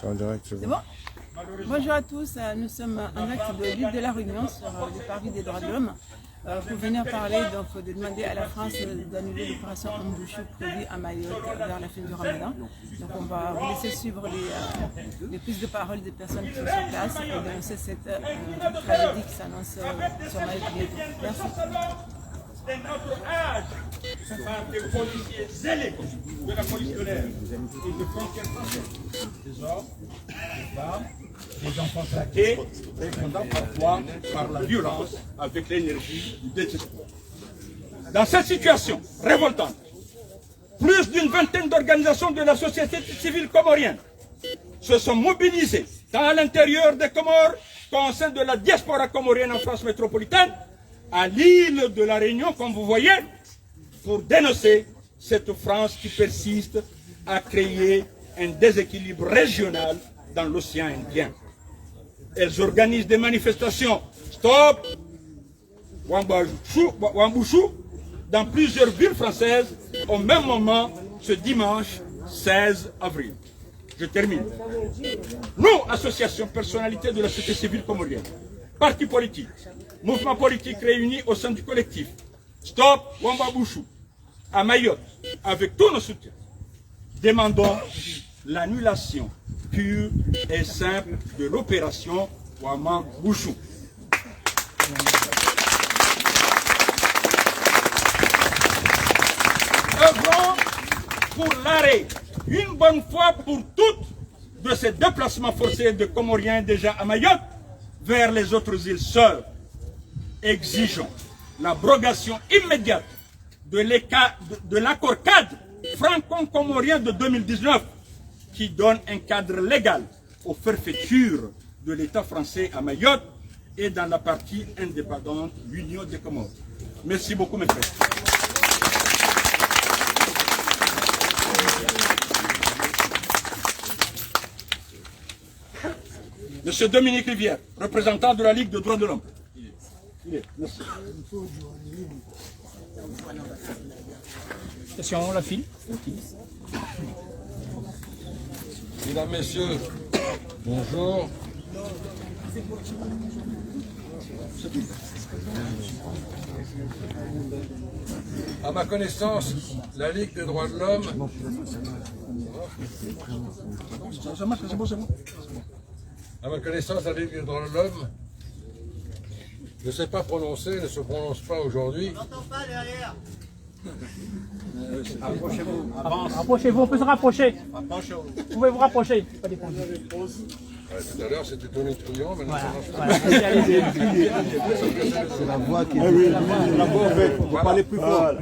C'est en direct, c'est bon. Bonjour à tous, nous sommes en acte de l'île de la Réunion sur le Paris des droits de l'homme pour venir parler, donc de demander à la France d'annuler l'opération Mbouchou prévue à Mayotte vers la fin du Ramadan. Donc on va vous laisser suivre les prises de parole des personnes qui sont sur place et dénoncer cette tragédie qui s'annonce sur Mayotte bientôt. Merci. C'est notre âge par des policiers zélés de la police de l'air et de frontières françaises. Des hommes, des femmes, des enfants traqués, répondant parfois par la violence avec l'énergie du désespoir. Dans cette situation révoltante, plus d'une vingtaine d'organisations de la société civile comorienne se sont mobilisées tant à l'intérieur des Comores qu'au sein de la diaspora comorienne en France métropolitaine, à l'île de la Réunion, comme vous voyez, pour dénoncer cette France qui persiste à créer un déséquilibre régional dans l'océan Indien. Elles organisent des manifestations Stop Wambouchou dans plusieurs villes françaises au même moment ce dimanche 16 avril. Je termine. Nous, associations, personnalités de la société civile comorienne, partis politiques, mouvements politiques réunis au sein du collectif Stop Wambouchou à Mayotte, avec tous nos soutiens, demandons l'annulation pure et simple de l'opération Wambouchou. Œuvrons pour l'arrêt, une bonne fois pour toutes, de ces déplacements forcés de Comoriens déjà à Mayotte vers les autres îles sœurs. Exigeons l'abrogation immédiate de l'accord cadre franco-comorien de 2019 qui donne un cadre légal aux forfaitures de l'État français à Mayotte et dans la partie indépendante, l'Union des Comores. Merci beaucoup mes frères. Monsieur Dominique Rivière, représentant de la Ligue des droits de l'homme. Merci. Attention, la file. Mesdames, Messieurs, bonjour. À ma connaissance, la Ligue des droits de l'homme... À ma connaissance, la Ligue des droits de l'homme ne s'est pas prononcée, ne se prononce pas aujourd'hui. J'entends pas derrière. Approchez-vous. Rapprochez-vous, on peut se rapprocher. Vous pouvez vous rapprocher. Pas dépendre. Tout à l'heure, c'était Tony Trouillon, maintenant ça marche pas. Voilà. Allez-y. C'est la voix qui est... la voix, en fait, vous parlez plus fort.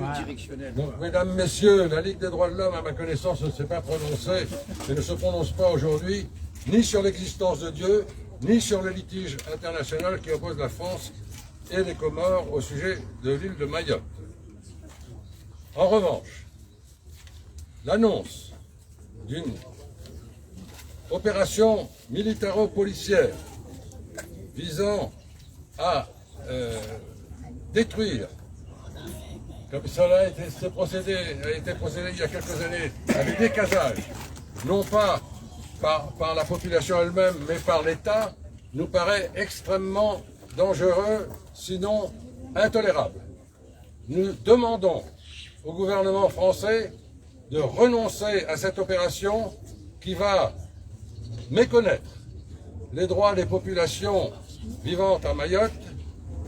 Donc, mesdames, messieurs, la Ligue des droits de l'homme, à ma connaissance, ne s'est pas prononcée et ne se prononce pas aujourd'hui, ni sur l'existence de Dieu, ni sur le litige international qui oppose la France et les Comores au sujet de l'île de Mayotte. En revanche, l'annonce d'une opération militaro-policière visant à détruire, comme cela a été procédé il y a quelques années, à des décasages, non pas par la population elle-même, mais par l'État, nous paraît extrêmement dangereux, sinon intolérable. Nous demandons au gouvernement français de renoncer à cette opération qui va méconnaître les droits des populations vivant à Mayotte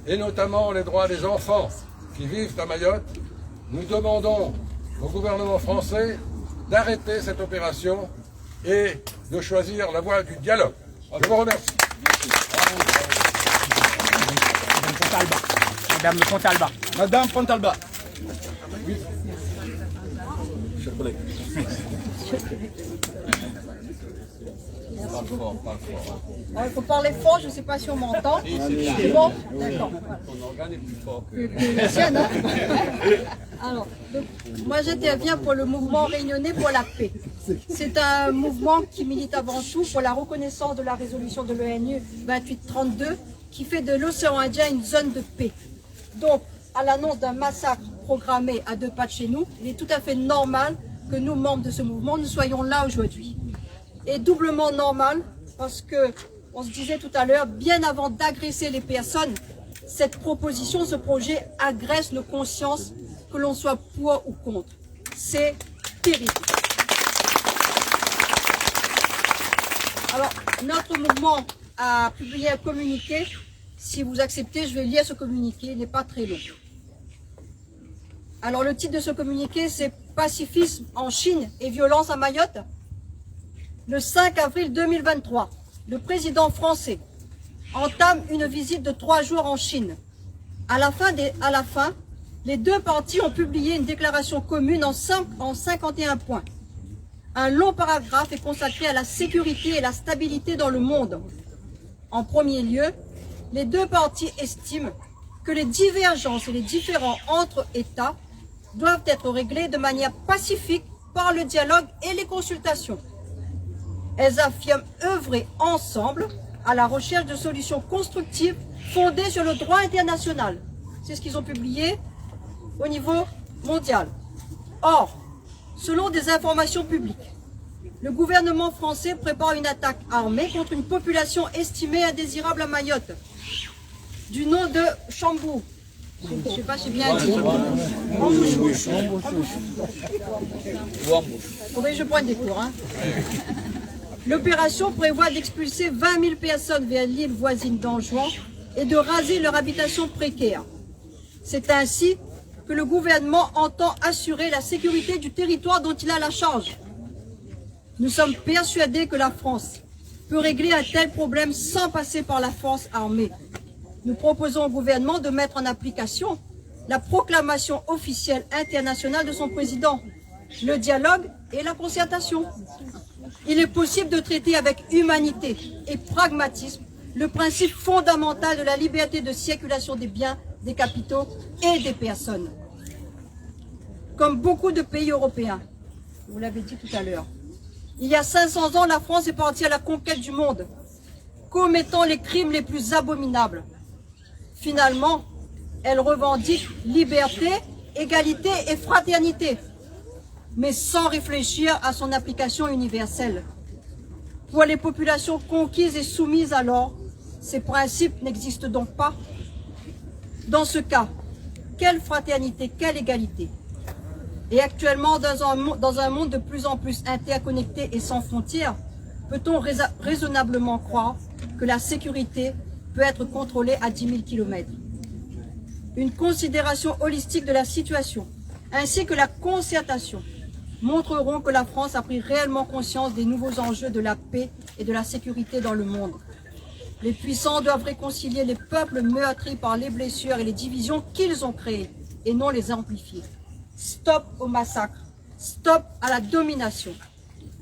et notamment les droits des enfants qui vivent à Mayotte. Nous demandons au gouvernement français d'arrêter cette opération et de choisir la voie du dialogue. Je vous remercie. Madame Pontalba. Madame Pontalba. Oui. Chers collègues. Il faut parler fort, je ne sais pas si on m'entend. C'est bon? D'accord. Ton organe est plus fort que... La sienne, hein? Alors, donc, moi j'interviens pour le mouvement réunionnais pour la paix. C'est un mouvement qui milite avant tout pour la reconnaissance de la résolution de l'ONU 2832 qui fait de l'océan Indien une zone de paix. Donc, à l'annonce d'un massacre programmé à 2 pas de chez nous, il est tout à fait normal que nous, membres de ce mouvement, nous soyons là aujourd'hui. Et doublement normal, parce que, on se disait tout à l'heure, bien avant d'agresser les personnes, cette proposition, ce projet agresse nos consciences, que l'on soit pour ou contre. C'est terrible. Alors, notre mouvement a publié un communiqué. Si vous acceptez, je vais lire ce communiqué, il n'est pas très long. Alors, le titre de ce communiqué, c'est « Pacifisme en Chine et violence à Mayotte ». Le 5 avril 2023, le président français entame une visite de 3 jours en Chine. À la fin, les deux parties ont publié une déclaration commune en 51 points. Un long paragraphe est consacré à la sécurité et la stabilité dans le monde. En premier lieu, les deux parties estiment que les divergences et les différends entre États doivent être réglés de manière pacifique par le dialogue et les consultations. Elles affirment œuvrer ensemble à la recherche de solutions constructives fondées sur le droit international. C'est ce qu'ils ont publié au niveau mondial. Or, selon des informations publiques, le gouvernement français prépare une attaque armée contre une population estimée indésirable à Mayotte, du nom de Chambou. Je ne sais pas si j'ai bien dit. Oui, je prends des cours. L'opération prévoit d'expulser 20 000 personnes vers l'île voisine d'Anjouan et de raser leur habitation précaire. C'est ainsi que le gouvernement entend assurer la sécurité du territoire dont il a la charge. Nous sommes persuadés que la France peut régler un tel problème sans passer par la force armée. Nous proposons au gouvernement de mettre en application la proclamation officielle internationale de son président, le dialogue et la concertation. Il est possible de traiter avec humanité et pragmatisme le principe fondamental de la liberté de circulation des biens, des capitaux et des personnes. Comme beaucoup de pays européens, vous l'avez dit tout à l'heure, il y a 500 ans, la France est partie à la conquête du monde, commettant les crimes les plus abominables. Finalement, elle revendique liberté, égalité et fraternité, mais sans réfléchir à son application universelle. Pour les populations conquises et soumises alors, ces principes n'existent donc pas. Dans ce cas, quelle fraternité, quelle égalité? Et actuellement, dans un monde de plus en plus interconnecté et sans frontières, peut-on raisonnablement croire que la sécurité peut être contrôlée à 10 000 km? Une considération holistique de la situation, ainsi que la concertation, montreront que la France a pris réellement conscience des nouveaux enjeux de la paix et de la sécurité dans le monde. Les puissants doivent réconcilier les peuples meurtris par les blessures et les divisions qu'ils ont créées, et non les amplifier. Stop au massacre, stop à la domination.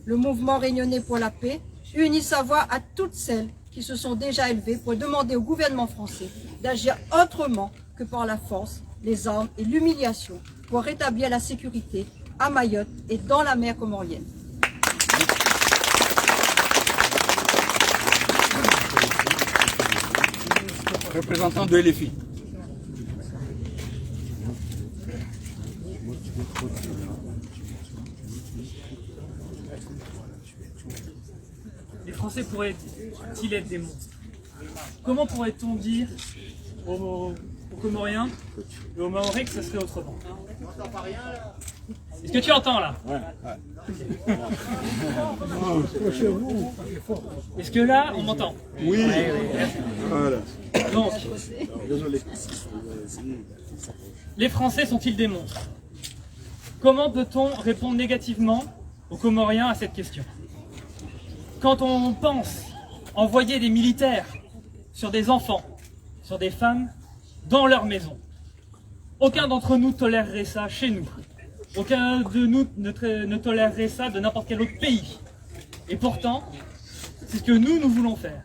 Le mouvement réunionnais pour la paix unit sa voix à toutes celles qui se sont déjà élevées pour demander au gouvernement français d'agir autrement que par la force, les armes et l'humiliation pour rétablir la sécurité à Mayotte et dans la mer comorienne. Représentant de LFI. Les Français pourraient-ils être des monstres? Comment pourrait-on dire aux Comoriens et aux Mahorais que ce serait autrement? Est-ce que tu entends là? Est-ce que là, on m'entend? Oui. Voilà. Donc, les Français sont-ils des monstres? Comment peut-on répondre négativement aux Comoriens à cette question? Quand on pense envoyer des militaires sur des enfants, sur des femmes, dans leur maison, aucun d'entre nous tolérerait ça chez nous. Aucun de nous ne tolérerait ça de n'importe quel autre pays. Et pourtant, c'est ce que nous voulons faire.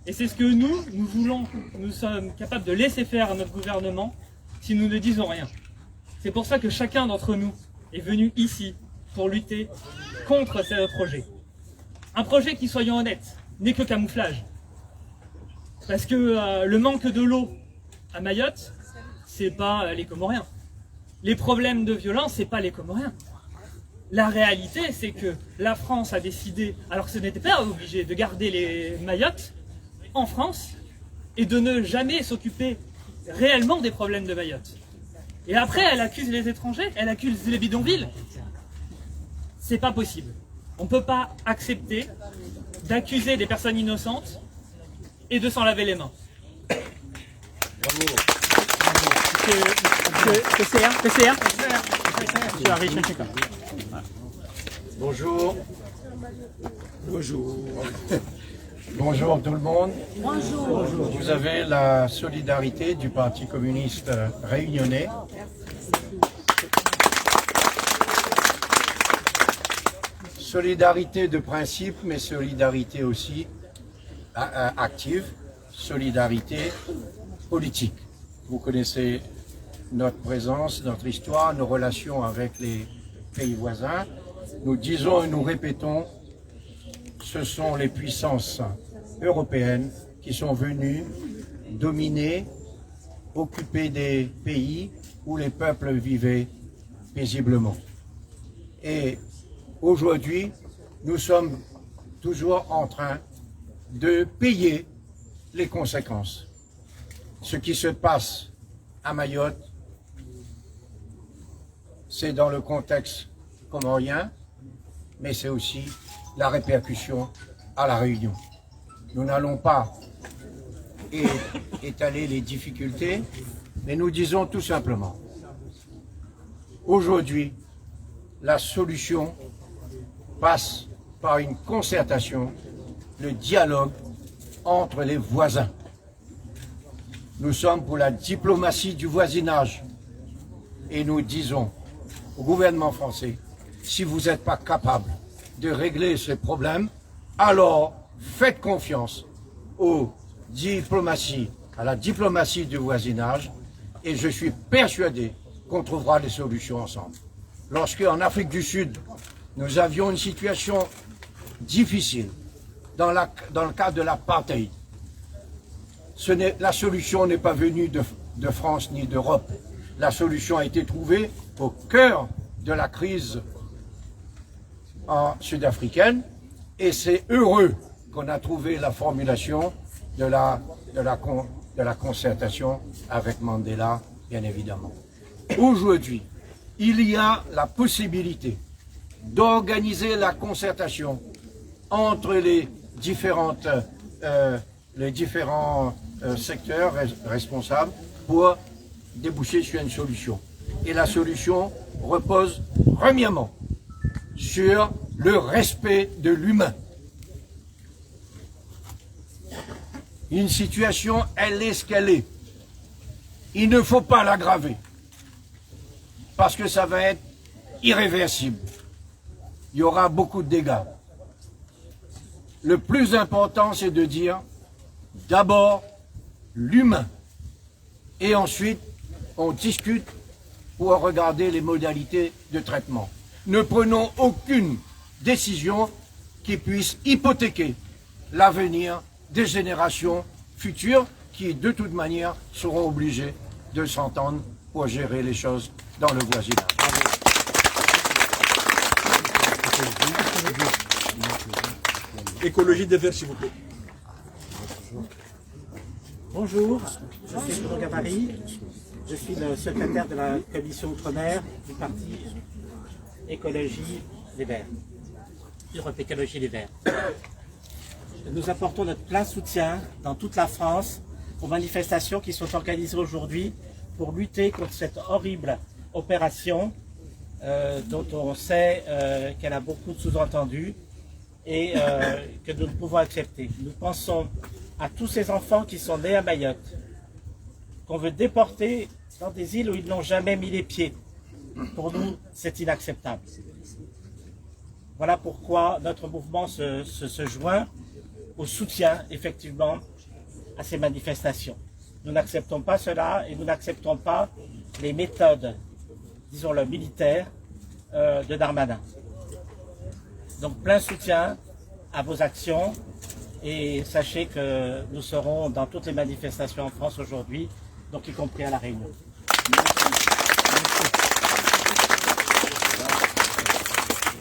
Et c'est ce que nous sommes capables de laisser faire à notre gouvernement si nous ne disons rien. C'est pour ça que chacun d'entre nous est venu ici pour lutter contre ce projet. Un projet qui, soyons honnêtes, n'est que camouflage. Parce que le manque de l'eau à Mayotte, c'est pas les Comoriens. Les problèmes de violence, c'est pas les Comoriens. La réalité, c'est que la France a décidé, alors que ce n'était pas obligé, de garder les Mayotte en France et de ne jamais s'occuper réellement des problèmes de Mayotte. Et après, elle accuse les étrangers, elle accuse les bidonvilles. C'est pas possible. On ne peut pas accepter d'accuser des personnes innocentes et de s'en laver les mains. Bonjour. Bonjour. Bonjour tout le monde. Bonjour. Vous avez la solidarité du Parti communiste réunionnais. Solidarité de principe, mais solidarité aussi active, solidarité politique. Vous connaissez notre présence, notre histoire, nos relations avec les pays voisins. Nous disons et nous répétons, ce sont les puissances européennes qui sont venues dominer, occuper des pays où les peuples vivaient paisiblement. Et aujourd'hui, nous sommes toujours en train de payer les conséquences. Ce qui se passe à Mayotte, c'est dans le contexte comorien, mais c'est aussi la répercussion à La Réunion. Nous n'allons pas étaler les difficultés, mais nous disons tout simplement, aujourd'hui, la solution passe par une concertation, le dialogue entre les voisins. Nous sommes pour la diplomatie du voisinage et nous disons au gouvernement français, si vous n'êtes pas capable de régler ces problèmes, alors faites confiance à la diplomatie du voisinage et je suis persuadé qu'on trouvera des solutions ensemble. Lorsque en Afrique du Sud, nous avions une situation difficile dans le cadre de l'apartheid, la solution n'est pas venue de France ni d'Europe. La solution a été trouvée au cœur de la crise sud-africaine et c'est heureux qu'on a trouvé la formulation de la concertation avec Mandela, bien évidemment. Aujourd'hui, il y a la possibilité d'organiser la concertation entre les différents secteurs responsables pour déboucher sur une solution. Et la solution repose premièrement sur le respect de l'humain. Une situation, elle est ce qu'elle est. Il ne faut pas l'aggraver, parce que ça va être irréversible. Il y aura beaucoup de dégâts. Le plus important, c'est de dire d'abord l'humain, et ensuite on discute pour regarder les modalités de traitement. Ne prenons aucune décision qui puisse hypothéquer l'avenir des générations futures qui, de toute manière, seront obligées de s'entendre pour gérer les choses dans le voisinage. Écologie des Verts, s'il vous plaît. Bonjour, je suis Bruno Gabari, je suis le secrétaire de la commission Outre-mer du parti Écologie Les Verts, Europe Écologie Les Verts. Nous apportons notre plein soutien dans toute la France aux manifestations qui sont organisées aujourd'hui pour lutter contre cette horrible opération dont on sait qu'elle a beaucoup de sous-entendus et que nous ne pouvons accepter. Nous pensons à tous ces enfants qui sont nés à Mayotte, qu'on veut déporter dans des îles où ils n'ont jamais mis les pieds. Pour nous, c'est inacceptable. Voilà pourquoi notre mouvement se joint au soutien, effectivement, à ces manifestations. Nous n'acceptons pas cela et nous n'acceptons pas les méthodes, disons-le, militaires de Darmanin. Donc plein soutien à vos actions et sachez que nous serons dans toutes les manifestations en France aujourd'hui, donc y compris à La Réunion.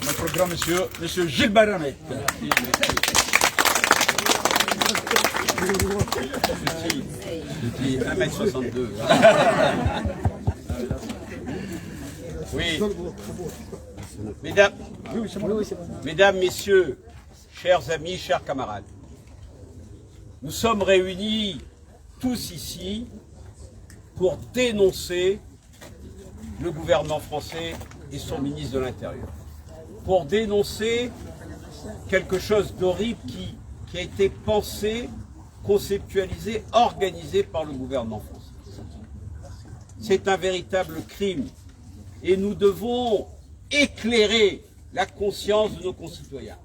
notre grand monsieur Gilles Baramette. Petit 1m62. Oui. Mesdames, Messieurs, chers amis, chers camarades, nous sommes réunis tous ici pour dénoncer le gouvernement français et son ministre de l'Intérieur. Pour dénoncer quelque chose d'horrible qui a été pensé, conceptualisé, organisé par le gouvernement français. C'est un véritable crime et nous devons éclairer la conscience de nos concitoyens.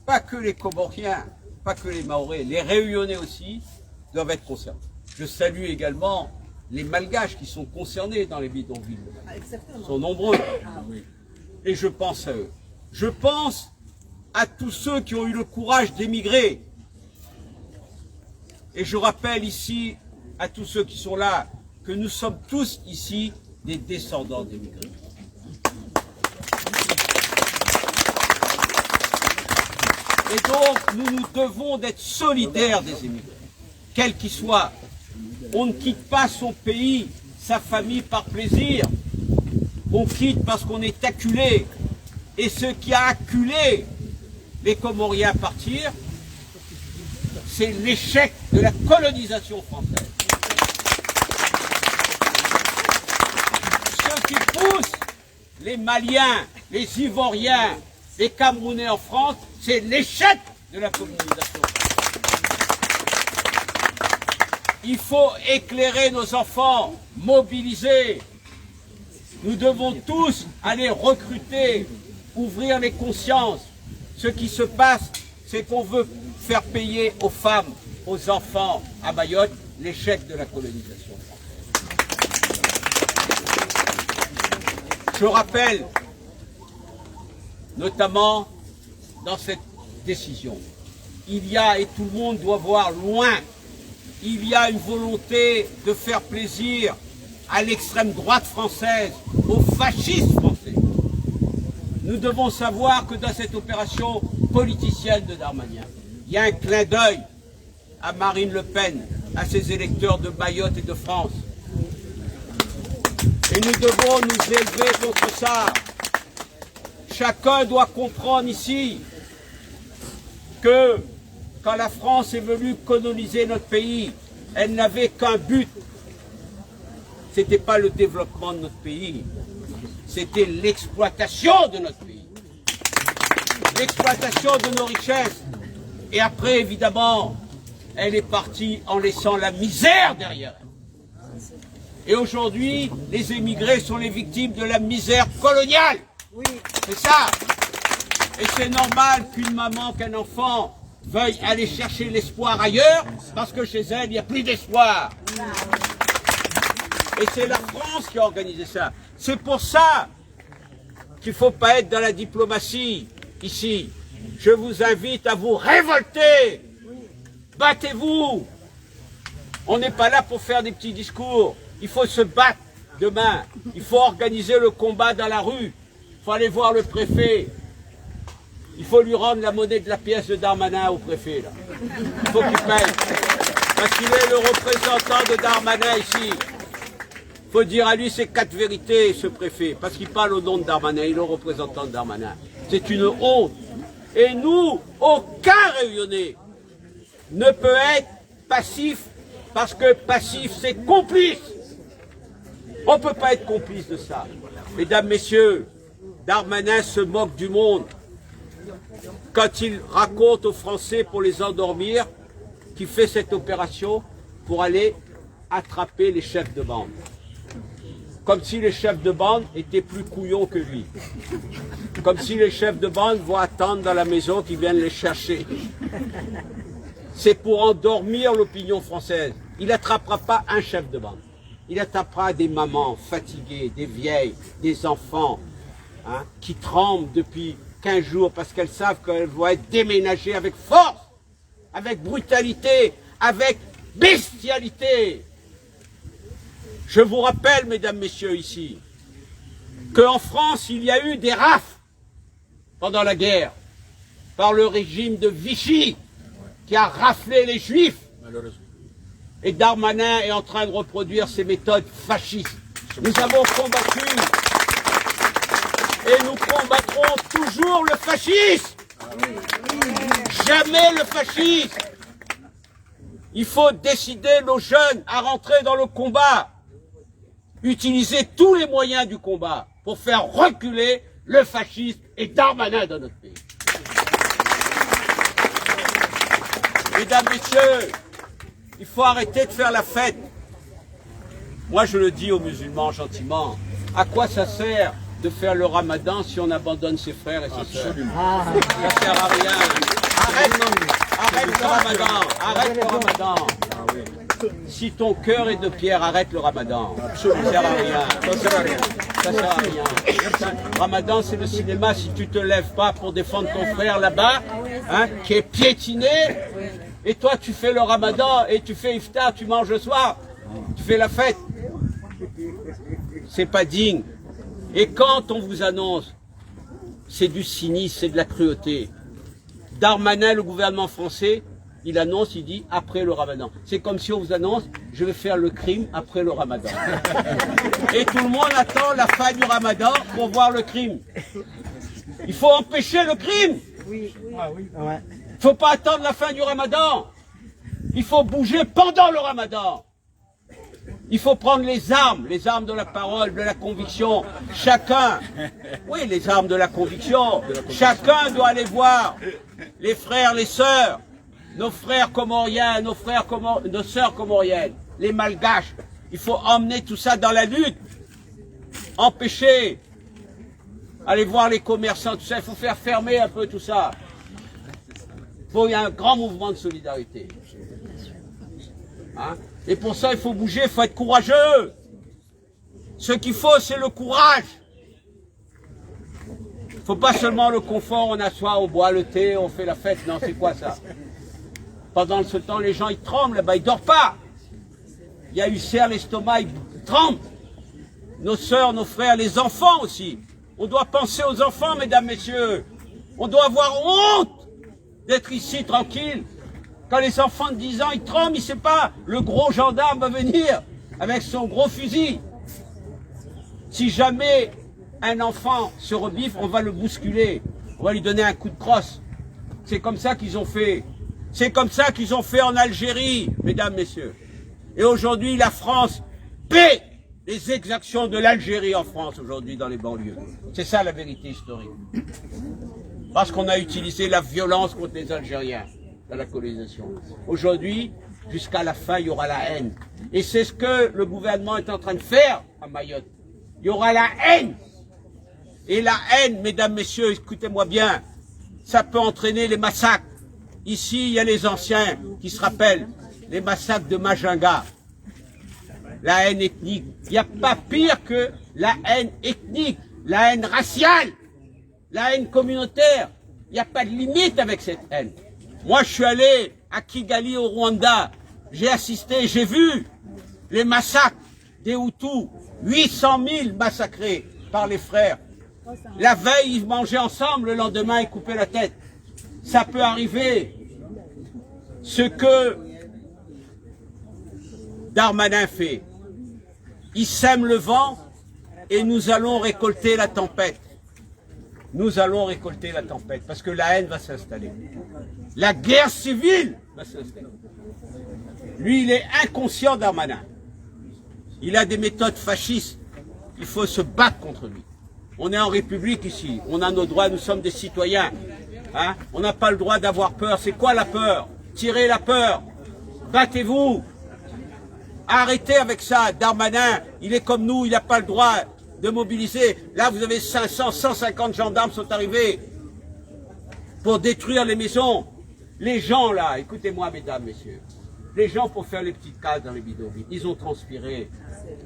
Pas que les Comoriens, pas que les Mahorais, les Réunionnais aussi doivent être concernés. Je salue également les Malgaches qui sont concernés dans les bidonvilles. Ils sont nombreux. Et je pense à eux. Je pense à tous ceux qui ont eu le courage d'émigrer. Et je rappelle ici à tous ceux qui sont là que nous sommes tous ici des descendants d'émigrés. Et donc, nous devons d'être solidaires des émigrés, quels qu'ils soient. On ne quitte pas son pays, sa famille par plaisir. On quitte parce qu'on est acculé. Et ce qui a acculé les Comoriens à partir, c'est l'échec de la colonisation française. Ce qui pousse les Maliens, les Ivoiriens, les Camerounais en France, c'est l'échec de la colonisation. Il faut éclairer nos enfants, mobiliser. Nous devons tous aller recruter, ouvrir les consciences. Ce qui se passe, c'est qu'on veut faire payer aux femmes, aux enfants à Mayotte l'échec de la colonisation française. Je rappelle, notamment dans cette décision, il y a, et tout le monde doit voir loin, il y a une volonté de faire plaisir à l'extrême droite française, aux fascistes français. Nous devons savoir que dans cette opération politicienne de Darmanin, il y a un clin d'œil à Marine Le Pen, à ses électeurs de Mayotte et de France. Et nous devons nous élever contre ça. Chacun doit comprendre ici que quand la France est venue coloniser notre pays, elle n'avait qu'un but. Ce n'était pas le développement de notre pays, c'était l'exploitation de notre pays. L'exploitation de nos richesses. Et après, évidemment, elle est partie en laissant la misère derrière elle. Et aujourd'hui, les émigrés sont les victimes de la misère coloniale. Oui. C'est ça. Et c'est normal qu'une maman, qu'un enfant veuille aller chercher l'espoir ailleurs, parce que chez elle, il n'y a plus d'espoir. Et c'est la France qui a organisé ça. C'est pour ça qu'il ne faut pas être dans la diplomatie, ici. Je vous invite à vous révolter. Battez-vous. On n'est pas là pour faire des petits discours. Il faut se battre demain. Il faut organiser le combat dans la rue. Il faut aller voir le préfet. Il faut lui rendre la monnaie de la pièce de Darmanin au préfet. Là. Il faut qu'il paye. Parce qu'il est le représentant de Darmanin ici. Il faut dire à lui ses 4 vérités, ce préfet. Parce qu'il parle au nom de Darmanin. Il est le représentant de Darmanin. C'est une honte. Et nous, aucun Réunionnais ne peut être passif. Parce que passif, c'est complice. On ne peut pas être complice de ça. Mesdames, Messieurs, Darmanin se moque du monde quand il raconte aux Français pour les endormir qu'il fait cette opération pour aller attraper les chefs de bande. Comme si les chefs de bande étaient plus couillons que lui. Comme si les chefs de bande vont attendre dans la maison qu'ils viennent les chercher. C'est pour endormir l'opinion française. Il n'attrapera pas un chef de bande. Il attrapera des mamans fatiguées, des vieilles, des enfants qui tremblent depuis 15 jours parce qu'elles savent qu'elles vont être déménagées avec force, avec brutalité, avec bestialité. Je vous rappelle, mesdames, messieurs, ici, qu'en France, il y a eu des RAF, pendant la guerre par le régime de Vichy qui a raflé les Juifs. Et Darmanin est en train de reproduire ces méthodes fascistes. Nous avons combattu et nous combattrons toujours le fascisme. Jamais le fascisme. Il faut décider nos jeunes à rentrer dans le combat. Utiliser tous les moyens du combat pour faire reculer le fascisme et Darmanin dans notre pays. Mesdames, Messieurs, il faut arrêter de faire la fête. Moi, je le dis aux musulmans gentiment, à quoi ça sert de faire le ramadan si on abandonne ses frères et ses sœurs? Ça sert à rien. Arrête le ramadan, arrête le ramadan. Si ton cœur est de pierre, arrête le ramadan. Ça ne sert à rien. Ça sert à rien. Ramadan, c'est le cinéma. Si tu te lèves pas pour défendre ton frère là-bas, hein, qui est piétiné, et toi tu fais le ramadan et tu fais iftar, tu manges le soir, tu fais la fête. C'est pas digne. Et quand on vous annonce, c'est du cynisme, c'est de la cruauté. Darmanin, le gouvernement français, il annonce, il dit après le ramadan. C'est comme si on vous annonce, je vais faire le crime après le ramadan. Et tout le monde attend la fin du ramadan pour voir le crime. Il faut empêcher le crime. Il ne faut pas attendre la fin du ramadan. Il faut bouger pendant le ramadan. Il faut prendre les armes de la parole, de la conviction. Chacun, oui, les armes de la conviction. Chacun doit aller voir les frères, les sœurs, nos frères comoriens, nos sœurs comoriennes, les malgaches. Il faut emmener tout ça dans la lutte. Empêcher. Aller voir les commerçants, tout ça. Il faut faire fermer un peu tout ça. Il y a un grand mouvement de solidarité. Hein? Et pour ça, il faut bouger, il faut être courageux. Ce qu'il faut, c'est le courage. Il ne faut pas seulement le confort, on assoit, on boit le thé, on fait la fête. Non, c'est quoi ça? Pendant ce temps, les gens, ils tremblent là-bas, ils ne dorment pas. Il y a ulcère l'estomac, ils tremblent. Nos sœurs, nos frères, les enfants aussi. On doit penser aux enfants, mesdames, messieurs. On doit avoir honte d'être ici tranquille. Quand les enfants de 10 ans, ils tremblent, ils ne savent pas, le gros gendarme va venir avec son gros fusil. Si jamais un enfant se rebiffe, on va le bousculer. On va lui donner un coup de crosse. C'est comme ça qu'ils ont fait. C'est comme ça qu'ils ont fait en Algérie, mesdames, messieurs. Et aujourd'hui, la France paie les exactions de l'Algérie en France aujourd'hui dans les banlieues. C'est ça la vérité historique. Parce qu'on a utilisé la violence contre les Algériens dans la colonisation. Aujourd'hui, jusqu'à la fin, il y aura la haine. Et c'est ce que le gouvernement est en train de faire à Mayotte. Il y aura la haine. Et la haine, mesdames, messieurs, écoutez-moi bien, ça peut entraîner les massacres. Ici, il y a les anciens qui se rappellent, les massacres de Majinga. La haine ethnique. Il n'y a pas pire que la haine ethnique, la haine raciale, la haine communautaire. Il n'y a pas de limite avec cette haine. Moi, je suis allé à Kigali, au Rwanda. J'ai assisté, j'ai vu les massacres des Hutus. 800 000 massacrés par les frères. La veille, ils mangeaient ensemble, le lendemain, ils coupaient la tête. Ça peut arriver. Ce que Darmanin fait, il sème le vent et nous allons récolter la tempête. Nous allons récolter la tempête parce que la haine va s'installer. La guerre civile va s'installer. Lui, il est inconscient, Darmanin. Il a des méthodes fascistes. Il faut se battre contre lui. On est en République ici. On a nos droits, nous sommes des citoyens. Hein? On n'a pas le droit d'avoir peur. C'est quoi la peur? Tirez la peur. Battez-vous. Arrêtez avec ça. Darmanin, il est comme nous, il n'a pas le droit de mobiliser. Là, vous avez 500, 150 gendarmes sont arrivés pour détruire les maisons. Les gens, là, écoutez-moi, mesdames, messieurs, les gens pour faire les petites cases dans les bidonvilles, ils ont transpiré,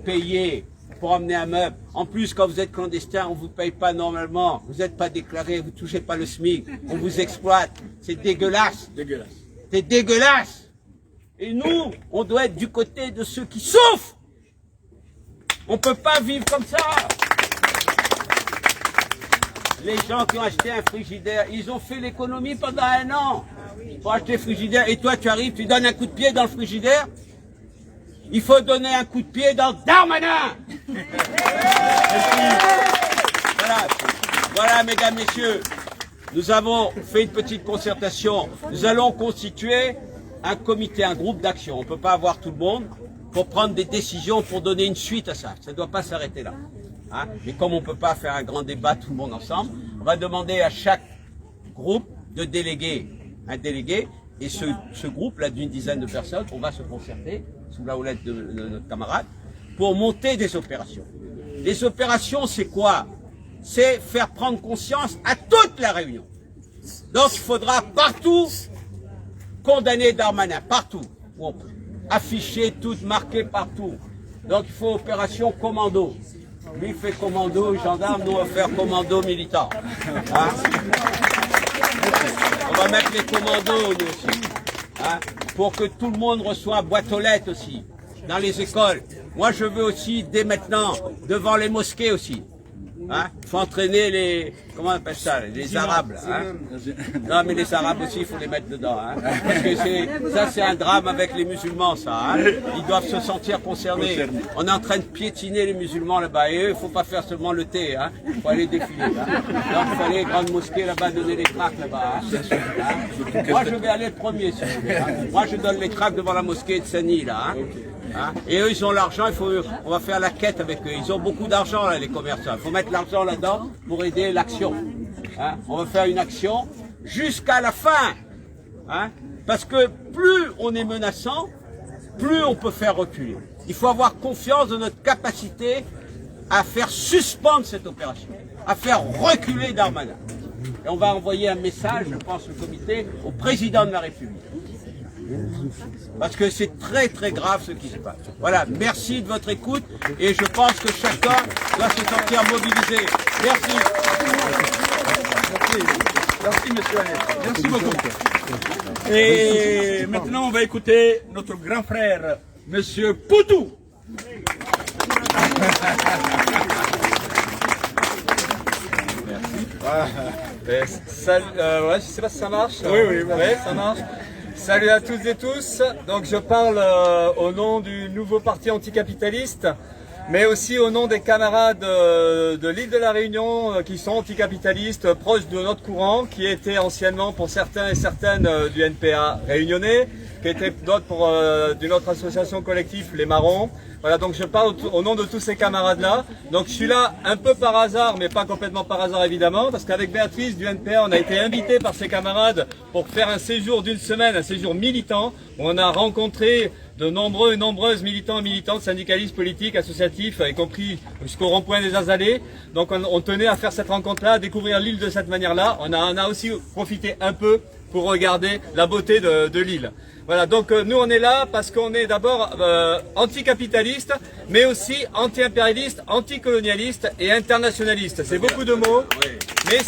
payé pour emmener un meuble. En plus, quand vous êtes clandestin, on ne vous paye pas normalement. Vous n'êtes pas déclaré, vous ne touchez pas le SMIC. On vous exploite. C'est dégueulasse. C'est dégueulasse. Et nous, on doit être du côté de ceux qui souffrent. On ne peut pas vivre comme ça. les gens qui ont acheté un frigidaire, ils ont fait l'économie pendant 1 an pour acheter un frigidaire. Et toi, tu arrives, tu donnes un coup de pied dans le frigidaire. Il faut donner un coup de pied dans Darmanin. Voilà, mesdames, messieurs, nous avons fait une petite concertation. Nous allons constituer un comité, un groupe d'action. On ne peut pas avoir tout le monde pour prendre des décisions, pour donner une suite à ça. Ça ne doit pas s'arrêter là. Hein? Mais comme on ne peut pas faire un grand débat tout le monde ensemble, on va demander à chaque groupe de déléguer un délégué. Et ce groupe-là d'une dizaine de personnes, on va se concerter sous la houlette de notre camarade pour monter des opérations. Les opérations, c'est quoi? C'est faire prendre conscience à toute la Réunion. Donc il faudra partout condamner Darmanin, partout. Afficher, tout, marquer partout. Donc il faut opération commando. Lui fait commando gendarme, nous on va faire commando militant. Hein? On va mettre les commandos nous aussi. Hein? Pour que tout le monde reçoive boîte aux lettres aussi. Dans les écoles. Moi je veux aussi, dès maintenant, devant les mosquées aussi. Hein? Faut entraîner les, comment on appelle ça, les Arabes. Hein? Non mais les Arabes aussi, il faut les mettre dedans. Hein? Parce que ça c'est un drame avec les musulmans ça. Hein? Ils doivent se sentir concernés. On est en train de piétiner les musulmans là-bas. Et eux, il ne faut pas faire seulement le thé. Hein? Il faut aller défiler. Hein? Donc il faut aller grande mosquée là-bas, donner les tracts là-bas. Hein? Hein? Moi je vais aller le premier si vous voulez. Hein? Moi je donne les tracts devant la mosquée de Sani là. Hein? Hein? Et eux ils ont l'argent, on va faire la quête avec eux. Ils ont beaucoup d'argent là les commerçants. Il faut mettre l'argent là-dedans pour aider l'action. Hein? On va faire une action jusqu'à la fin. Hein? Parce que plus on est menaçant, plus on peut faire reculer. Il faut avoir confiance dans notre capacité à faire suspendre cette opération, à faire reculer Darmanin. Et on va envoyer un message, je pense, au comité, au président de la République. Parce que c'est très très grave ce qui se passe. Voilà, merci de votre écoute et je pense que chacun doit se sentir mobilisé. Merci. Merci monsieur Annette. Merci beaucoup. Et maintenant on va écouter notre grand frère, monsieur Poutou. Salut, ouais, je sais pas si ça marche. Oui, ça marche. Salut à toutes et tous. Donc je parle au nom du nouveau parti anticapitaliste, mais aussi au nom des camarades de l'île de la Réunion qui sont anticapitalistes, proches de notre courant, qui étaient anciennement pour certains et certaines du NPA réunionnais, qui étaient d'autres d'une autre association collective, les Marrons. Voilà, donc je parle au nom de tous ces camarades-là. Donc je suis là un peu par hasard, mais pas complètement par hasard évidemment, parce qu'avec Béatrice du NPA, on a été invités par ces camarades pour faire un séjour d'une semaine, un séjour militant, où on a rencontré de nombreux et nombreuses militants et militantes, syndicalistes, politiques, associatifs, y compris jusqu'au rond-point des Azalées. Donc on tenait à faire cette rencontre-là, à découvrir l'île de cette manière-là. On a aussi profité un peu pour regarder la beauté de l'île. Voilà, donc nous on est là parce qu'on est d'abord anticapitaliste, mais aussi anti-impérialiste, anticolonialiste et internationaliste. C'est beaucoup de mots, mais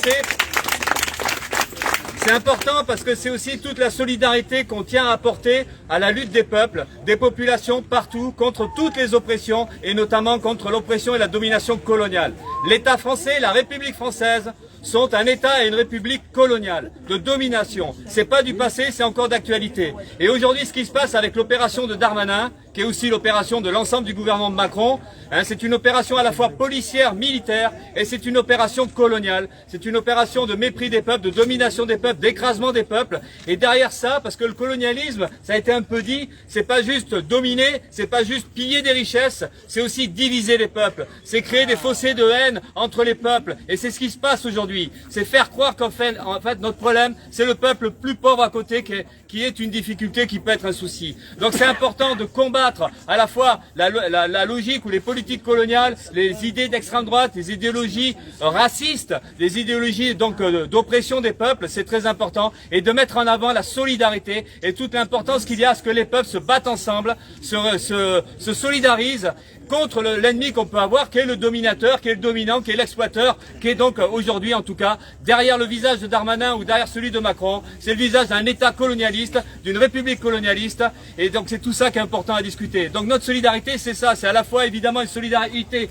c'est important parce que c'est aussi toute la solidarité qu'on tient à apporter à la lutte des peuples, des populations partout, contre toutes les oppressions et notamment contre l'oppression et la domination coloniale. L'État français, la République française sont un État et une République coloniale, de domination. C'est pas du passé, c'est encore d'actualité. Et aujourd'hui, ce qui se passe avec l'opération de Darmanin, qui est aussi l'opération de l'ensemble du gouvernement de Macron, hein, c'est une opération à la fois policière, militaire, et c'est une opération coloniale. C'est une opération de mépris des peuples, de domination des peuples, d'écrasement des peuples. Et derrière ça, parce que le colonialisme, ça a été un peu dit, c'est pas juste dominer, c'est pas juste piller des richesses, c'est aussi diviser les peuples. C'est créer des fossés de haine entre les peuples. Et c'est ce qui se passe aujourd'hui. C'est faire croire qu'en fait, notre problème, c'est le peuple le plus pauvre à côté qui est une difficulté, qui peut être un souci. Donc c'est important de combattre à la fois la logique ou les politiques coloniales, les idées d'extrême droite, les idéologies racistes, les idéologies donc d'oppression des peuples, c'est très important, et de mettre en avant la solidarité et toute l'importance qu'il y a à ce que les peuples se battent ensemble, se solidarisent contre l'ennemi qu'on peut avoir, qui est le dominateur, qui est le dominant, qui est l'exploiteur, qui est donc aujourd'hui en tout cas derrière le visage de Darmanin ou derrière celui de Macron, c'est le visage d'un État colonialiste, d'une République colonialiste, et donc c'est tout ça qui est important à discuter. Donc notre solidarité, c'est ça, c'est à la fois évidemment une solidarité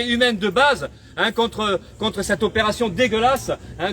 humaine de base, hein, contre cette opération dégueulasse hein,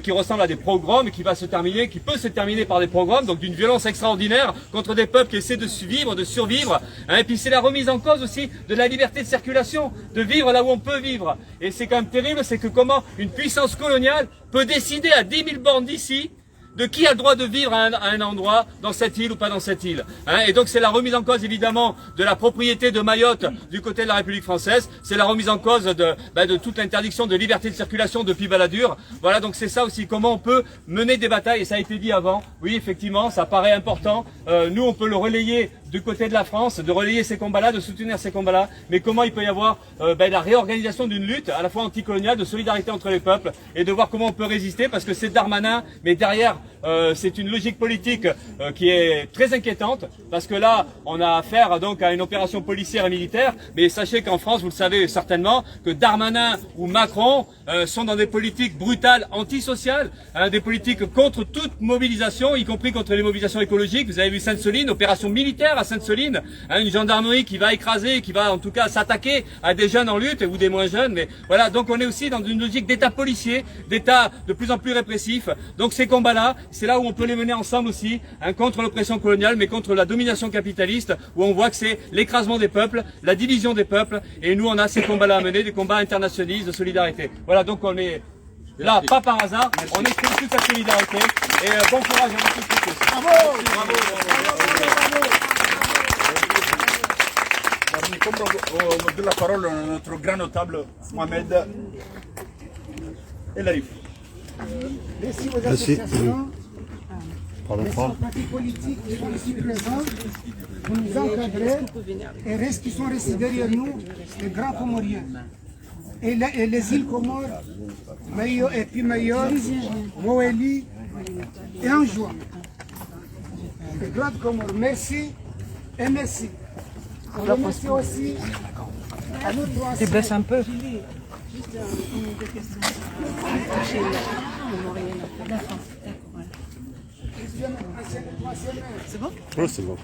qui ressemble à des pogroms, qui va se terminer, qui peut se terminer par des pogroms, donc d'une violence extraordinaire contre des peuples qui essaient de vivre, de survivre. Hein, et puis c'est la remise en cause aussi de la liberté de circulation, de vivre là où on peut vivre. Et c'est quand même terrible, c'est que comment une puissance coloniale peut décider à 10 000 bornes d'ici de qui a le droit de vivre à un endroit, dans cette île ou pas dans cette île. Hein, et donc c'est la remise en cause évidemment de la propriété de Mayotte du côté de la République française, c'est la remise en cause de toute l'interdiction de liberté de circulation depuis Balladur. Voilà, donc c'est ça aussi, comment on peut mener des batailles, et ça a été dit avant, oui effectivement, ça paraît important, nous on peut le relayer du côté de la France, de relayer ces combats-là, de soutenir ces combats-là, mais comment il peut y avoir la réorganisation d'une lutte à la fois anticoloniale, de solidarité entre les peuples, et de voir comment on peut résister, parce que c'est Darmanin, mais derrière c'est une logique politique qui est très inquiétante, parce que là on a affaire donc à une opération policière et militaire, mais sachez qu'en France, vous le savez certainement, que Darmanin ou Macron sont dans des politiques brutales, antisociales, hein, des politiques contre toute mobilisation, y compris contre les mobilisations écologiques. Vous avez vu Sainte-Soline, opération militaire à Sainte-Soline, hein, une gendarmerie qui va écraser, qui va en tout cas s'attaquer à des jeunes en lutte, ou des moins jeunes, mais voilà, donc on est aussi dans une logique d'état policier, d'état de plus en plus répressif. Donc ces combats-là, c'est là où on peut les mener ensemble aussi, hein, contre l'oppression coloniale, mais contre la domination capitaliste, où on voit que c'est l'écrasement des peuples, la division des peuples, et nous on a ces combats-là à mener, des combats internationalistes de solidarité. Voilà, donc on est là, pas par hasard, on exprime toute la solidarité, et bon courage à vous tous. Bravo, bravo, bravo. On donne la parole à notre grand notable Mohamed El Arif. Merci aux associations, merci aux partis politiques qui sont ici présents pour nous encadrer et qui sont restés derrière nous, les grands Comoriens. Et les îles Comores, et puis Mayotte, Moélie et Anjouan. Les grands Comores, merci et merci. On remercie aussi à notre ancien. Tu baisses un peu. C'est bon? Oui, c'est bon.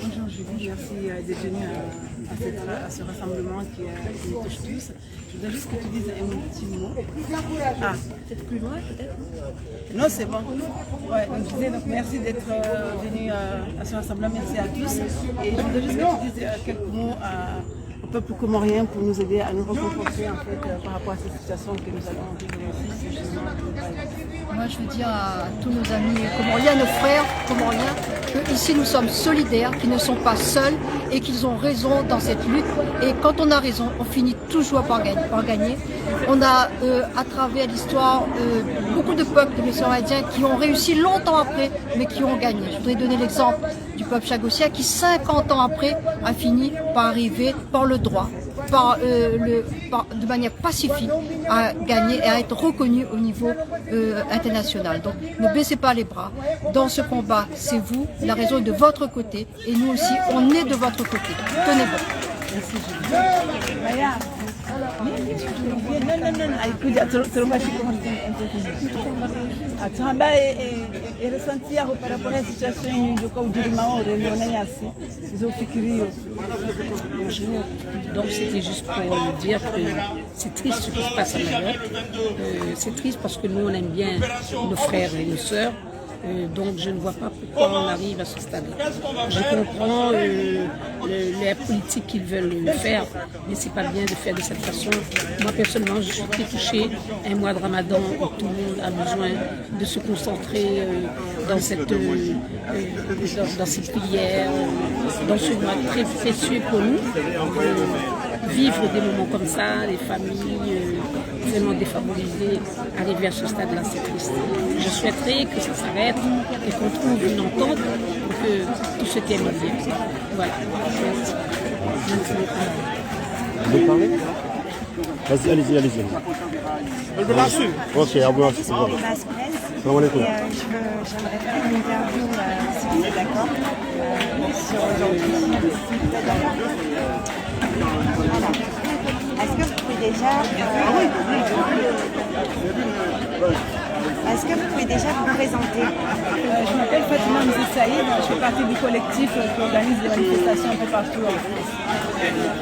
Bonjour Julie, merci d'être venue à ce rassemblement qui nous touche tous. Je voudrais juste que tu dises un petit mot. Ah, peut-être plus loin, peut-être? Non, c'est bon. Ouais, donc je disais, donc merci d'être venu à ce rassemblement, merci à tous. Et je voudrais juste que tu dises quelques mots au peuple comorien pour nous aider à nous reconforter en fait par rapport à cette situation que nous allons vivre aussi. Moi, je veux dire à tous nos amis comoriens, nos frères comoriens, qu'ici nous sommes solidaires, qu'ils ne sont pas seuls et qu'ils ont raison dans cette lutte. Et quand on a raison, on finit toujours par gagner. On a à travers l'histoire beaucoup de peuples de Mésoaméricains qui ont réussi longtemps après, mais qui ont gagné. Je voudrais donner l'exemple du peuple chagossien qui 50 ans après a fini par arriver par le droit, de manière pacifique à gagner et à être reconnu au niveau international. Donc ne baissez pas les bras. Dans ce combat, c'est vous, la raison est de votre côté et nous aussi, on est de votre côté. Tenez bon. Merci Julie. Non, alikuja tunaomba ressentir par rapport à la situation de Kaudilmao, ils ont fikiri. Donc c'était juste pour dire que c'est triste ce qui se passe à Mayotte. C'est triste parce que nous on aime bien nos frères et nos sœurs. Donc je ne vois pas pourquoi on arrive à ce stade-là. Je comprends les politiques qu'ils veulent faire, mais c'est pas bien de faire de cette façon. Moi personnellement, je suis très touchée. Un mois de Ramadan où tout le monde a besoin de se concentrer dans ces prières, dans ce mois très précieux pour nous. Vivre des moments comme ça, les familles vraiment défavorisées, arriver à ce stade-là, c'est triste. Je souhaiterais que ça s'arrête et qu'on trouve une entente pour que tout se termine bien. Voilà. Merci. Vous voulez parler? Vas-y, allez-y. Ok, à vous, c'est bon. J'aimerais faire une interview, si vous êtes d'accord, sur aujourd'hui. Est-ce que vous pouvez déjà... Est-ce que vous pouvez déjà vous présenter? Je m'appelle Fatima Mzé Saïd, je fais partie du collectif qui organise des manifestations un peu partout en France.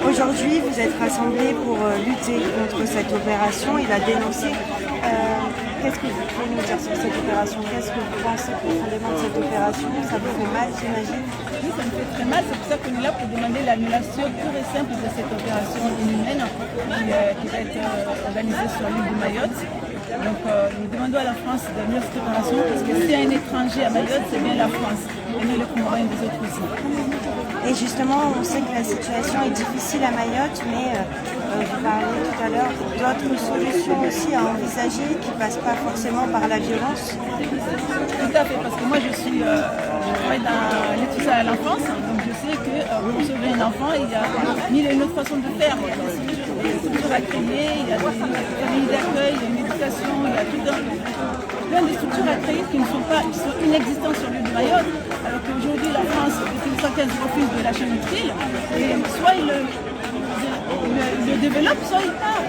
Aujourd'hui, vous êtes rassemblés pour lutter contre cette opération et la dénoncer. Qu'est-ce que vous pouvez nous dire sur cette opération? Qu'est-ce que vous pensez profondément de cette opération? Ça vous fait mal, j'imagine? Oui, ça me fait très mal. C'est pour ça qu'on est là pour demander l'annulation pure et simple de cette opération inhumaine qui va être organisée sur l'île de Mayotte. Donc nous demandons à la France d'annuler cette opération parce que s'il y a un étranger à Mayotte, c'est bien la France et nous les Comoriens des autres aussi. Et justement, on sait que la situation est difficile à Mayotte, mais vous parliez tout à l'heure d'autres solutions aussi à envisager qui ne passent pas forcément par la violence. Tout à fait, parce que moi je travaille dans l'aide sociale à l'enfance, donc je sais que pour sauver un enfant, il y a mille et une autres façons de faire. Il y a des structures à créer, il y a des familles d'accueil, il y a une éducation, il y a plein de structures à créer qui sont inexistantes sur l'île de Mayotte, alors qu'aujourd'hui la France, depuis 1915, refuse de lâcher notre île, et soit il le développe, soit il part.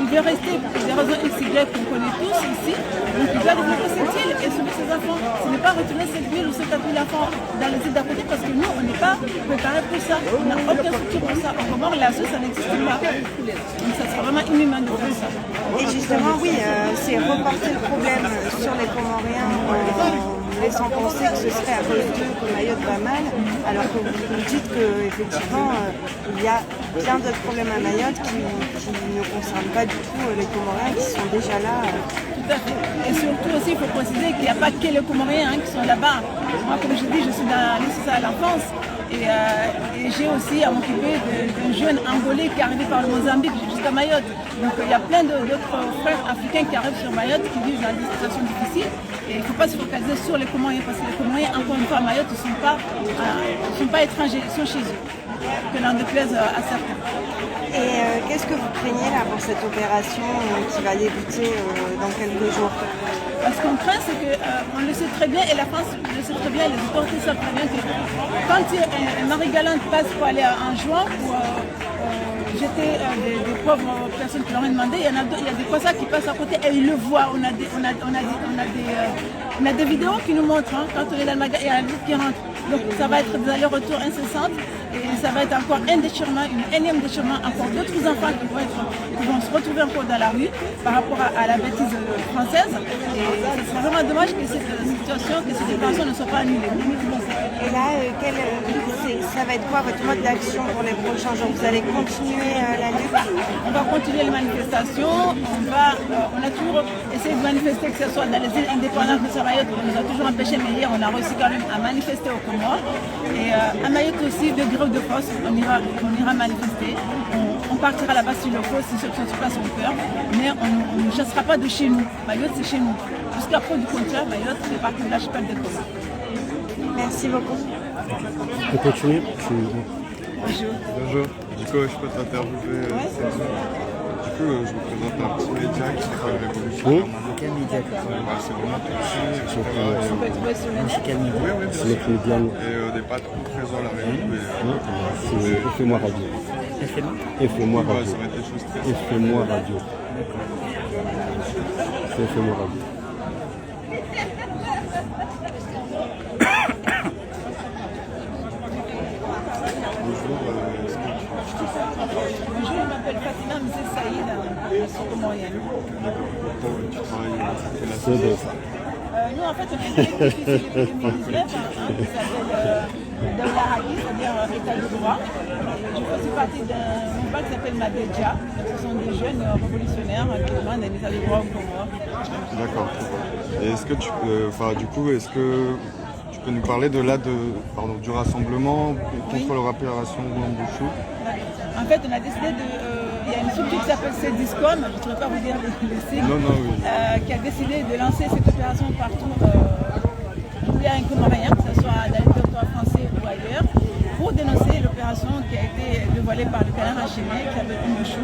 Il veut rester pour des raisons XY qu'on connaît tous ici, donc il doit développer cette île et sauver ses enfants. Ce n'est pas retourner cette ville ou cette appui d'enfants dans les îles d'à côté parce que nous, on n'est pas préparés pour ça. On n'a aucune structure pour ça. En Comore, la sauce, ça n'existe pas. Donc ça serait vraiment inhumain de faire ça. Et justement, oui, c'est reporter le problème sur les Comoriens en laissant penser que ce serait à cause d'eux que Mayotte va mal, alors que vous nous dites qu'effectivement, il y a plein d'autres problèmes à Mayotte qui ne concernent pas du tout les Comoriens qui sont déjà là. Tout à fait. Et surtout aussi, il faut préciser qu'il n'y a pas que les Comoriens qui sont là-bas. Moi, comme je dis, je suis dans l'aide sociale à l'enfance. Et j'ai aussi à m'occuper d'un jeune Angolais qui est arrivé par le Mozambique jusqu'à Mayotte. Donc il y a plein d'autres frères africains qui arrivent sur Mayotte, qui vivent dans des situations difficiles. Et il ne faut pas se focaliser sur les Comoriens, parce que les Comoriens, encore une fois, à Mayotte, ils ne sont pas étrangers, ils sont chez eux. Que l'on déplaise à certains. Et qu'est-ce que vous craignez là pour cette opération qui va débuter dans quelques jours? Ce qu'on craint, c'est qu'on le sait très bien, et la France le sait très bien, les autorités savent très bien que quand un Marie-Galante passe pour aller en juin, pour jeter des pauvres personnes qui leur ont demandé, il y a des croissants qui passent à côté et ils le voient. On a des vidéos qui nous montrent, hein, quand on est dans le magasin, il y a la lutte qui rentre. Donc ça va être des allers-retours incessantes et ça va être encore un déchirement, une énième déchirement, encore d'autres enfants qui vont se retrouver encore dans la rue par rapport à la bêtise française. Et ce serait vraiment dommage que cette situation, que cette opération ne soit pas annulée. Et là, ça va être quoi votre mode d'action pour les prochains jours? Vous allez continuer la lutte? On va continuer les manifestations, on a toujours essayé de manifester, que ce soit dans les îles indépendantes de Mayotte, on nous a toujours empêché, mais hier on a réussi quand même à manifester au Comores. Et à Mayotte aussi, de grève de force, on ira manifester. On partira là-bas sur le faut, si ceux qui sont sur place ont peur, mais on ne chassera pas de chez nous. Mayotte, c'est chez nous. Jusqu'à preuve du contraire, Mayotte fait partie de l'archipel des Comores. Merci beaucoup. On continue. Bonjour. Bonjour. Du coup, je peux t'interviewer. Du coup, je vous présente un petit média qui s'appelle Révolution. Quel média? C'est vraiment tout petit. On peut être trouvé sur le net. Quel média? Oui, bien sûr. Et on n'est pas trop présent à la réunion. C'est Fais-moi radio. Fais-moi radio. Ça va être des choses très Fais-moi radio. C'est Fais-moi radio. Bonjour, je m'appelle Fatima Mzé Saïd, je suis comorienne. Tu travailles à la C'est ça. Nous, en fait, on a une collectif ici depuis 2019 qui s'appelle Daoula Hagi, c'est-à-dire État de droit. Je fais aussi partie d'un mouvement qui s'appelle Madedja. Ce sont des jeunes révolutionnaires qui demandent un état de droit au Comores. D'accord. Et est-ce que tu peux, est-ce que tu peux nous parler du rassemblement contre l'opération Wambushu? En fait, on a décidé il y a une structure qui s'appelle CEDISCOM, je ne saurais pas vous dire les sigles, qui a décidé de lancer cette opération partout où il y a un Comorien, que ce soit dans le territoire français ou ailleurs, pour dénoncer l'opération qui a été dévoilée par le canard enchaîné, qui s'appelle Wambushu,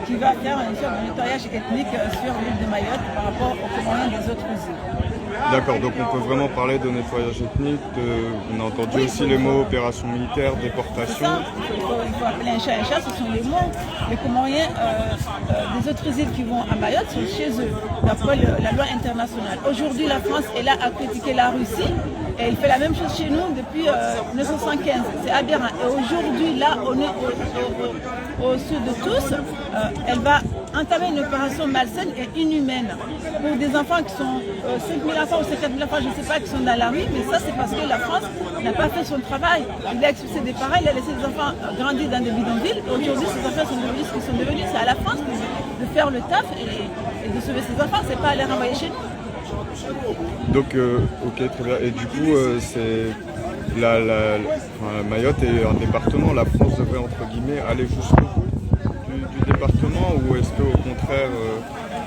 qui va faire une sorte de nettoyage ethnique sur l'île de Mayotte par rapport aux Comoriens des autres îles. D'accord, donc on peut vraiment parler de nettoyage ethnique, on a entendu aussi les mots opération militaire, déportation. Il faut appeler un chat, ce sont les mots. Les Comoriens des autres îles qui vont à Mayotte sont chez eux, d'après la loi internationale. Aujourd'hui, la France est là à critiquer la Russie et elle fait la même chose chez nous depuis 1975. C'est aberrant. Et aujourd'hui, là, on est au sud de tous. Elle va entamer une opération malsaine et inhumaine pour des enfants qui sont 5 000 enfants ou 50 000 enfants, je ne sais pas, qui sont dans la rue, mais ça c'est parce que la France n'a pas fait son travail. Il a expulsé des parents, il a laissé des enfants grandir dans des bidonvilles. Aujourd'hui, ces enfants sont devenus ce qu'ils sont devenus. C'est à la France de faire le taf et de sauver ses enfants, c'est pas à les renvoyer chez nous. Donc, ok, très bien. Et du coup, c'est Mayotte est un département. La France devrait entre guillemets aller jusqu'au bout du département, ou est-ce qu'au contraire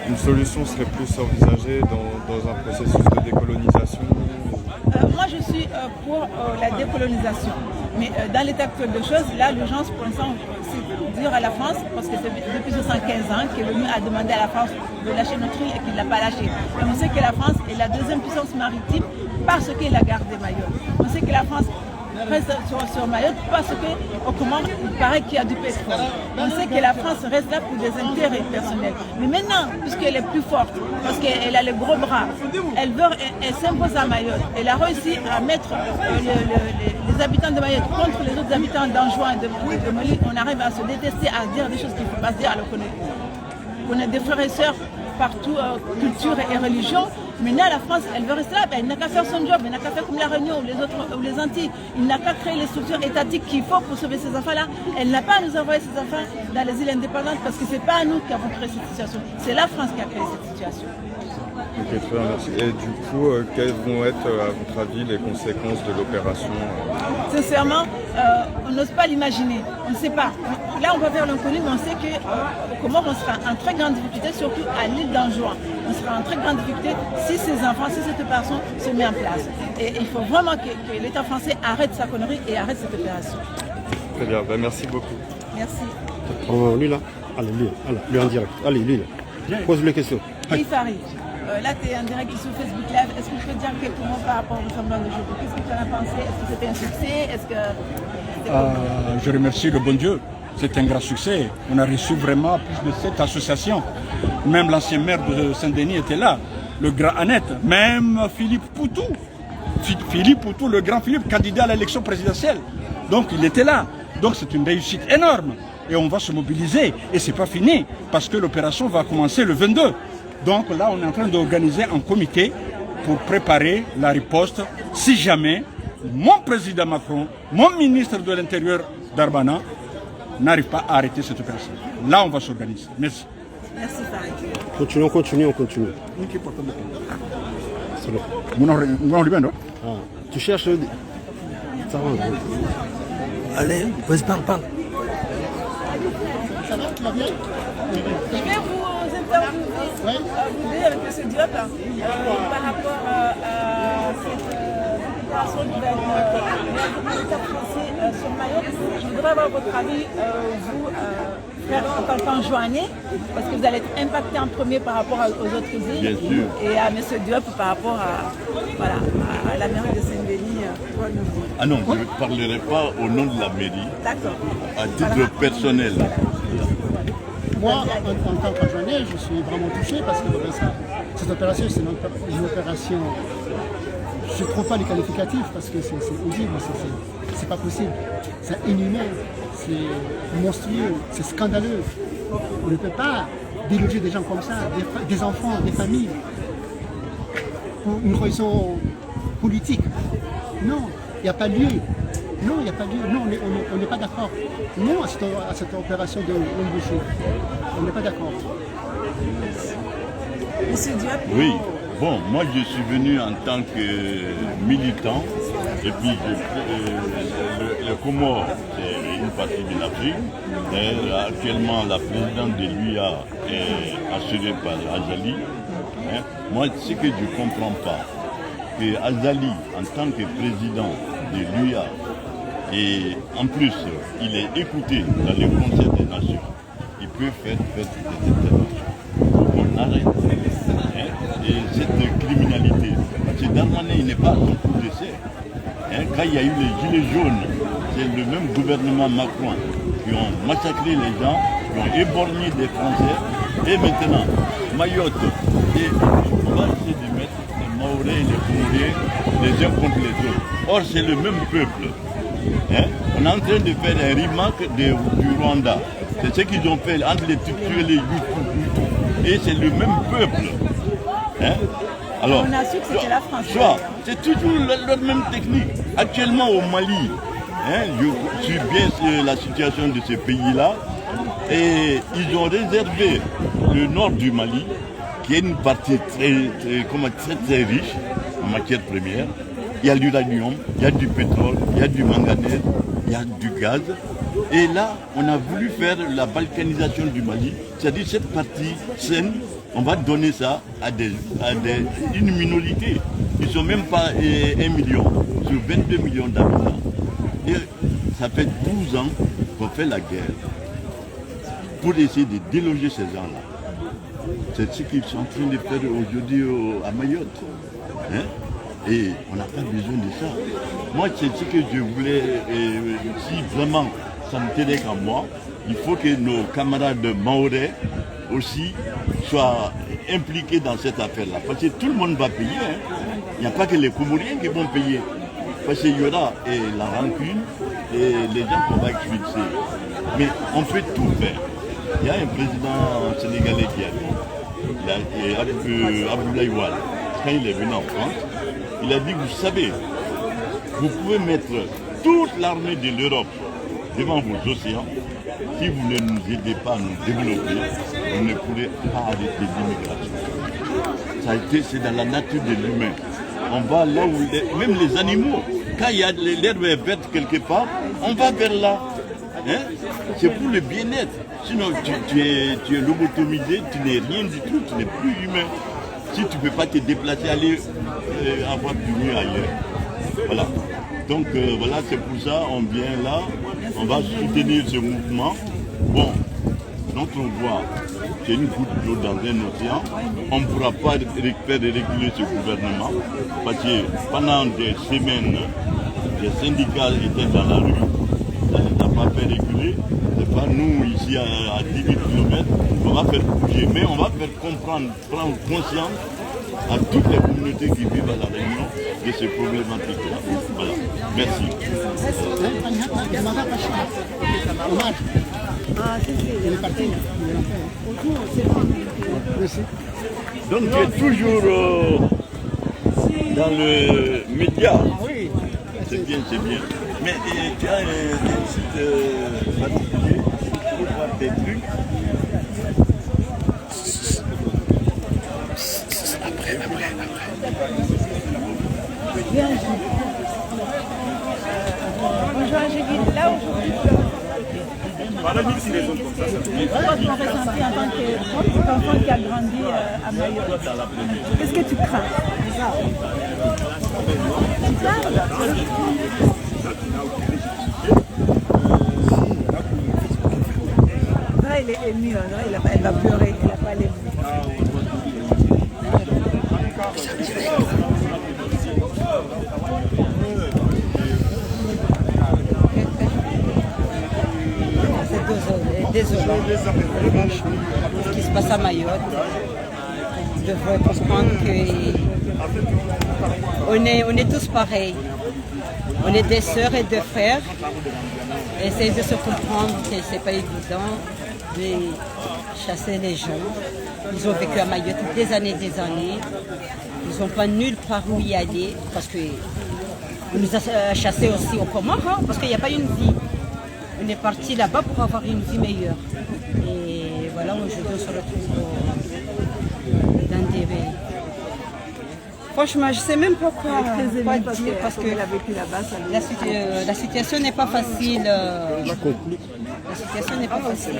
une solution serait plus envisagée dans un processus de décolonisation? Moi je suis pour la décolonisation, mais dans l'état actuel de choses, là l'urgence pour l'instant c'est dire à la France, parce que c'est depuis 75 ans que l'ONU a demandé à la France de lâcher notre île et qu'il ne l'a pas lâché. Et on sait que la France est la deuxième puissance maritime parce qu'elle a gardé Mayotte. On sait que la France reste sur Mayotte parce qu'au Comores, il paraît qu'il y a du pétrole. On sait que la France reste là pour des intérêts personnels. Mais maintenant, puisqu'elle est plus forte, parce qu'elle a les gros bras, elle s'impose à Mayotte. Elle a réussi à mettre les habitants de Mayotte contre les autres habitants d'Anjouan et de Moli. On arrive à se détester, à dire des choses qu'il ne faut pas se dire, alors qu'on a des frères et sœurs partout, culture et religion. Maintenant, la France, elle veut rester là, elle n'a qu'à faire son job, elle n'a qu'à faire comme la Réunion ou les Antilles. Il n'a qu'à créer les structures étatiques qu'il faut pour sauver ces enfants-là. Elle n'a pas à nous envoyer ces enfants dans les îles indépendantes parce que ce n'est pas à nous qui avons créé cette situation. C'est la France qui a créé cette situation. Ok, très bien, merci. Et du coup, quelles vont être, à votre avis, les conséquences de l'opération? Sincèrement, on n'ose pas l'imaginer. On ne sait pas. Là, on va vers l'inconnu, mais on sait qu'au Comores, on sera en très grande difficulté, surtout à l'île d'Anjouan. On sera en très grande difficulté si ces enfants, si cette opération se met en place. Et il faut vraiment que l'État français arrête sa connerie et arrête cette opération. Très bien, ben, merci beaucoup. Merci. Lui là, allez, lui en direct. Allez, lui là. Pose les questions. Oui, Farid. Là, tu es en direct sur Facebook Live. Est-ce que tu peux dire quelques mots par rapport au rassemblement d'aujourd'hui? Qu'est-ce que tu en as pensé? Est-ce que c'était un succès? Est-ce que... Je remercie le bon Dieu. C'est un grand succès. On a reçu vraiment plus de 7 associations. Même l'ancien maire de Saint-Denis était là. Le grand Annette. Même Philippe Poutou. Philippe Poutou, le grand Philippe, candidat à l'élection présidentielle. Donc il était là. Donc c'est une réussite énorme. Et on va se mobiliser. Et c'est pas fini. Parce que l'opération va commencer le 22. Donc là, on est en train d'organiser un comité pour préparer la riposte si jamais mon président Macron, mon ministre de l'Intérieur Darbana, n'arrive pas à arrêter cette opération. Là, on va s'organiser. Merci. Merci, Farid. On continue. Tu cherches... Ça va. Allez, vas-y, parle. Ça va, tu vas bien? Je vais vous interviewer, vous dire avec M. Diop par rapport à cette opération de l'État français sur Mayotte. Je voudrais avoir votre avis, vous, frère, en tant qu'Anjouanais, parce que vous allez être impacté en premier par rapport aux autres îles. Bien sûr. Et à M. Diop par rapport à la mairie de Saint-Denis. Ah non, je ne parlerai pas au nom de la mairie. D'accord. À titre personnel. Moi, en tant qu'Anjouanais, je suis vraiment touché parce que cette opération, c'est une opération. Je ne trouve pas les qualificatifs parce que c'est audible, c'est pas possible. C'est inhumain, c'est monstrueux, c'est scandaleux. On ne peut pas déloger des gens comme ça, des enfants, des familles, pour une raison politique. Non, il n'y a pas lieu. Non, il n'y a pas lieu. Non, on n'est pas d'accord. Non à cette opération de Ombouchou. On n'est pas d'accord. Monsieur Diop. Oui. Bon, moi je suis venu en tant que militant, et puis le Comores, c'est une partie de l'Afrique. Actuellement, la présidente de l'UIA est assurée par Azali. Moi, ce que je ne comprends pas, que Azali, en tant que président de l'UIA, et en plus, il est écouté dans le Conseil des Nations, il peut faire des interventions. On arrête. Et cette criminalité Parce que Darmanin, il n'est pas à son coup d'essai. Hein, quand il y a eu les gilets jaunes, c'est le même gouvernement Macron qui ont massacré les gens, qui ont éborgné des Français. Et maintenant, Mayotte, et on va essayer de mettre les Mahorais et les Comoriens les uns contre les autres. Or, c'est le même peuple. Hein? On est en train de faire un remake du Rwanda. C'est ce qu'ils ont fait entre les Tutsis et les Hutus. Et c'est le même peuple. Hein? Alors, on a su que c'était la France. C'est toujours la même technique. Actuellement au Mali, hein, je suis bien la situation de ce pays-là. Et ils ont réservé le nord du Mali, qui est une partie très riche en matières premières. Il y a l'uranium, il y a du pétrole, il y a du manganèse, il y a du gaz. Et là, on a voulu faire la balkanisation du Mali, c'est-à-dire cette partie saine, on va donner ça à une minorité. Ils ne sont même pas 1 million, sur 22 millions d'habitants. Et ça fait 12 ans qu'on fait la guerre pour essayer de déloger ces gens-là. C'est ce qu'ils sont en train de faire aujourd'hui à Mayotte. Hein? Et on n'a pas besoin de ça. Moi, c'est ce que je voulais, si vraiment ça me tenait qu'à moi, il faut que nos camarades mahorais aussi soient impliqués dans cette affaire-là. Parce que tout le monde va payer. Hein. Il n'y a pas que les Comoriens qui vont payer. Parce qu'il y aura la rancune et les gens qu'on va expulser. Mais on peut tout faire. Il y a un président sénégalais qui a dit, Abdoulaye Wade, quand il est venu en France, il a dit, vous savez, vous pouvez mettre toute l'armée de l'Europe devant vos océans. Si vous ne nous aidez pas à nous développer, vous ne pourrez pas arrêter l'immigration. C'est dans la nature de l'humain. On va là où, même les animaux, quand il y a l'herbe est verte quelque part, on va vers là. Hein? C'est pour le bien-être. Sinon, tu es lobotomisé, tu n'es rien du tout, tu n'es plus humain. Si tu ne peux pas te déplacer, aller avoir du mieux ailleurs. Voilà. Donc voilà, c'est pour ça on vient là, on va soutenir ce mouvement. Bon, notre voix, c'est une goutte d'eau dans un océan. On ne pourra pas faire réguler ce gouvernement parce que pendant des semaines, les syndicats étaient dans la rue. Ça ne les a pas fait réguler. C'est pas nous ici à 10 000 km, on va faire bouger, mais on va faire comprendre, prendre conscience à toutes les communautés qui vivent à la Réunion de ces problématiques-là. Voilà. Merci. Donc tu es toujours dans le média. C'est bien, c'est bien. Mais tu as un site particulier pour voir tes trucs. Après. Bonjour Angélique, là aujourd'hui, on va te présenter en tant qu'enfant qui a grandi à Mayotte. Qu'est-ce que tu crains? Tu parles? Là, elle est émue, elle va pleurer, elle n'a pas les mots. Désolé. Ce qui se passe à Mayotte, je devrais comprendre qu'on est tous pareils. On est des sœurs et des frères. Essayer de se comprendre que ce n'est pas évident de chasser les gens. Ils ont vécu à Mayotte des années. Ils n'ont pas nulle part où y aller parce qu'on nous a chassés aussi au Comores, hein, parce qu'il n'y a pas une vie. On est parti là-bas pour avoir une vie meilleure. Et voilà, aujourd'hui on se retrouve dans des... Franchement, je ne sais même pas quoi dire parce que la situation n'est pas facile. La situation n'est pas facile.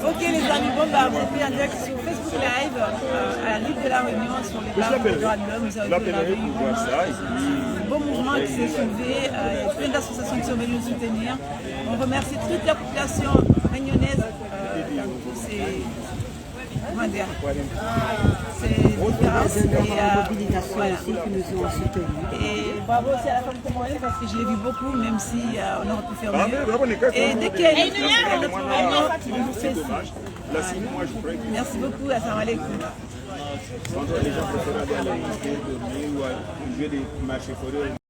Ok les amis, bon bah vous êtes en direct sur Facebook Live à la Ligue de la Réunion sur les barres des droits de l'homme. Vous avez vu un bon mouvement qui s'est soulevé, il y a plein d'associations qui sont venues nous soutenir. On remercie toute la population réunionnaise dans tous ces comment dire, c'est différence. Mobilisation aussi qui nous ont soutenus. Et bravo aussi à la femme comorienne parce que je l'ai vu beaucoup, même si on aurait pu faire mieux. Et dès qu'il y a une autre réunion, on vous fait signe. Merci beaucoup, assalamu alaikum. Les gens préfèrent aller à la dormir ou à jouer des matchs forêts.